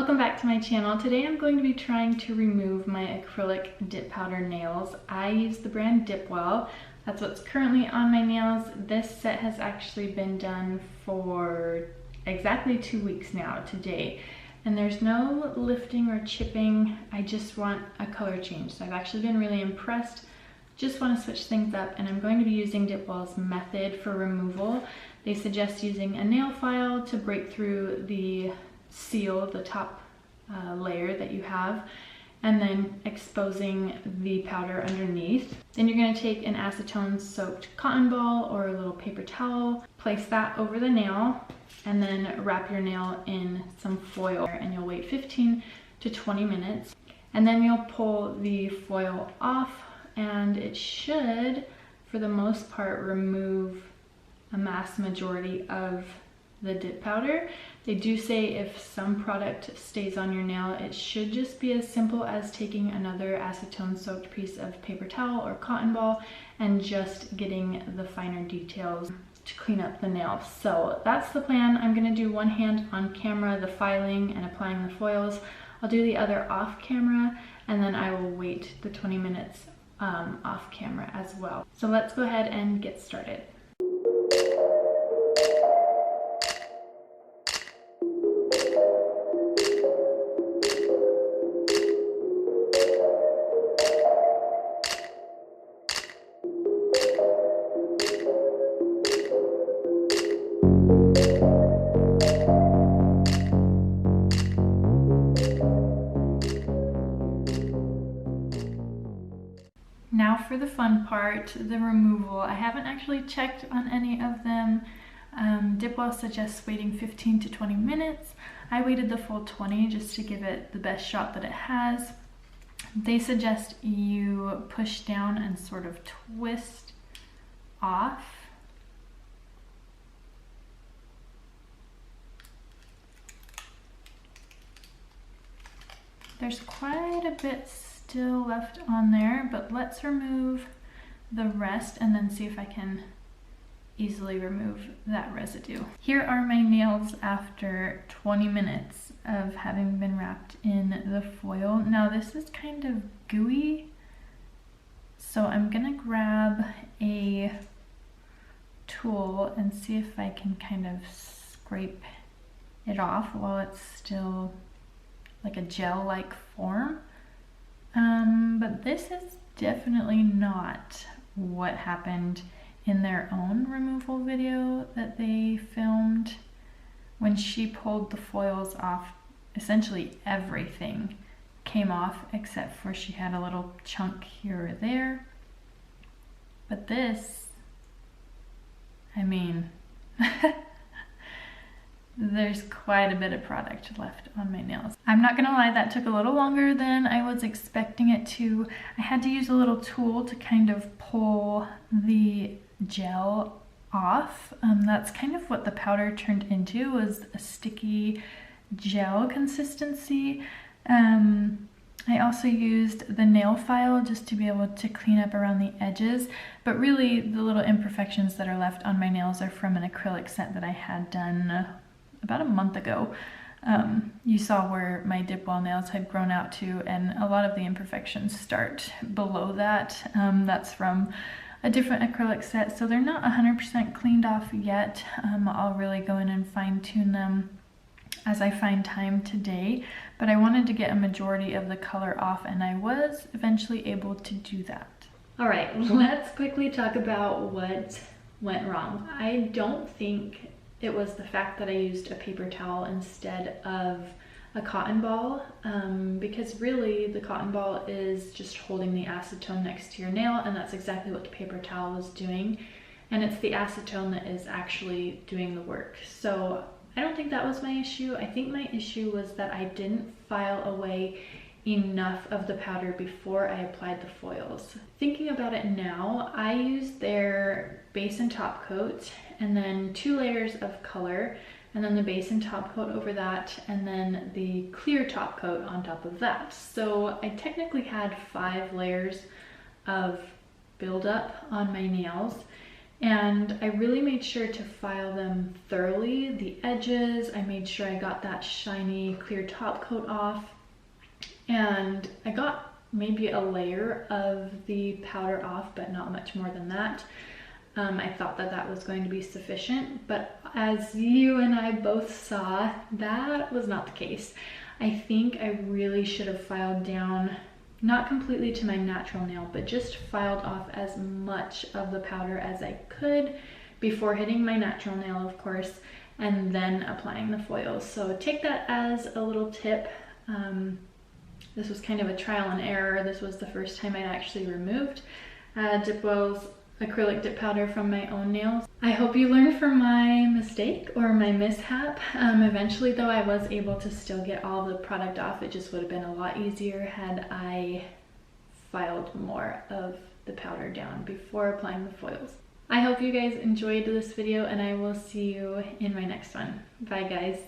Welcome back to my channel. Today I'm going to be trying to remove my acrylic dip powder nails. I use the brand DipWell. That's what's currently on my nails. This set has actually been done for exactly 2 weeks now today. And there's no lifting or chipping. I just want a color change. So I've actually been really impressed. Just want to switch things up, and I'm going to be using DipWell's method for removal. They suggest using a nail file to break through the seal, the top layer that you have, and then exposing the powder underneath. Then you're going to take an acetone soaked cotton ball or a little paper towel, place that over the nail, and then wrap your nail in some foil, and you'll wait 15 to 20 minutes. And then you'll pull the foil off, and it should, for the most part, remove a mass majority of the dip powder. They do say if some product stays on your nail, it should just be as simple as taking another acetone soaked piece of paper towel or cotton ball and just getting the finer details to clean up the nail. So that's the plan. I'm going to do one hand on camera, the filing and applying the foils. I'll do the other off camera, and then I will wait the 20 minutes off camera as well. So let's go ahead and get started. Now for the fun part, the removal. I haven't actually checked on any of them. DipWell suggests waiting 15 to 20 minutes. I waited the full 20 just to give it the best shot that it has. They suggest you push down and sort of twist off. There's quite a bit still left on there, but let's remove the rest and then see if I can easily remove that residue. Here are my nails after 20 minutes of having been wrapped in the foil. Now this is kind of gooey, so I'm gonna grab a tool and see if I can kind of scrape it off while it's still like a gel-like form. But this is definitely not what happened in their own removal video that they filmed. When she pulled the foils off, essentially everything came off except for she had a little chunk here or there. But this, I mean, there's quite a bit of product left on my nails. I'm not gonna lie, that took a little longer than I was expecting it to. I had to use a little tool to kind of pull the gel off. That's kind of what the powder turned into, was a sticky gel consistency. I also used the nail file just to be able to clean up around the edges, but really the little imperfections that are left on my nails are from an acrylic set that I had done about a month ago. You saw where my DipWell nails had grown out to, and a lot of the imperfections start below that. That's from a different acrylic set, so they're not 100% cleaned off yet. I'll really go in and fine tune them as I find time today, but I wanted to get a majority of the color off, and I was eventually able to do that. All right, let's quickly talk about what went wrong. I don't think it was the fact that I used a paper towel instead of a cotton ball, because really the cotton ball is just holding the acetone next to your nail, and that's exactly what the paper towel was doing, and it's the acetone that is actually doing the work. So I don't think that was my issue. I think my issue was that I didn't file away enough of the powder before I applied the foils. Thinking about it now, I used their base and top coat, and then 2 layers of color, and then the base and top coat over that, and then the clear top coat on top of that. So I technically had 5 layers of buildup on my nails. And I really made sure to file them thoroughly. The edges, I made sure I got that shiny clear top coat off. And I got maybe a layer of the powder off, but not much more than that. I thought that that was going to be sufficient, but as you and I both saw, that was not the case. I think I really should have filed down, not completely to my natural nail, but just filed off as much of the powder as I could before hitting my natural nail, of course, and then applying the foils. So take that as a little tip. This was kind of a trial and error. This was the first time I'd actually removed DipWell's acrylic dip powder from my own nails. I hope you learned from my mistake or my mishap. Eventually though, I was able to still get all the product off. It just would have been a lot easier had I filed more of the powder down before applying the foils. I hope you guys enjoyed this video, and I will see you in my next one. Bye guys.